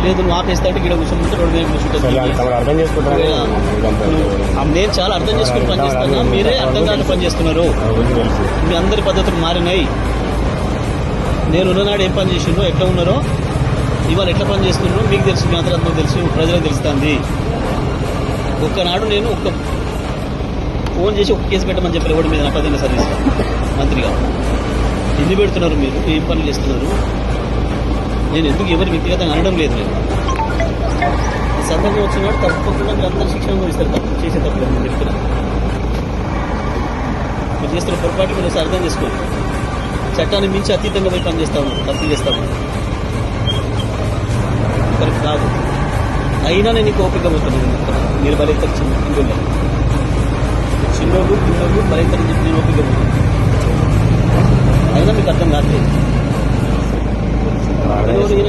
లేదు నువ్వు ఆపేస్తా అంటే ఇక్కడ కూర్చొని రోడ్డు మీద కూర్చుంటారు. అర్థం చేసుకుంటారు. నేను చాలా అర్థం చేసుకుని పనిచేస్తున్నా, మీరే అర్థం కాక పనిచేస్తున్నారు. మీ అందరి పద్ధతులు మారినాయి. నేను ఉన్ననాడు ఏం పని చేసిండ్రో, ఎట్లా ఉన్నారో, ఇవాళ ఎట్లా పని చేస్తున్నారో మీకు తెలుసు, మీ అంతరందరూ తెలుసు, ప్రజలకు తెలుస్తుంది. ఒక్కనాడు నేను ఫోన్ చేసి ఒక కేసు పెట్టమని చెప్పారు ఎవరి మీద, నా సర్వీస్ మంత్రిగా. ఎన్ని పెడుతున్నారు మీరు, ఏం పనులు చేస్తున్నారు? నేను ఎందుకు ఎవరి వ్యక్తిగతంగా అనడం లేదు. నేను సందర్భం వచ్చినాడు తప్పకుండా మీరు అందరూ శిక్షణ ఇస్తారు. తప్పు చేసే తప్పులు నేను చెప్తున్నాను. మీరు చేస్తున్న పొరపాటు మీరు అర్థం చేసుకోండి. చట్టాన్ని మించి అతీతంగా పోయి పని చేస్తాము, తప్పులు చేస్తాము, కరెక్ట్ కాదు. అయినా నేను నీకు ఓపిక పోతున్నాను. మీరు బలైతే చిన్నోళ్ళు పిల్లలు బలైతని చెప్పి నేను ఓపిక పోతున్నాను. అయినా మీకు అర్థం కాదు. ఈయన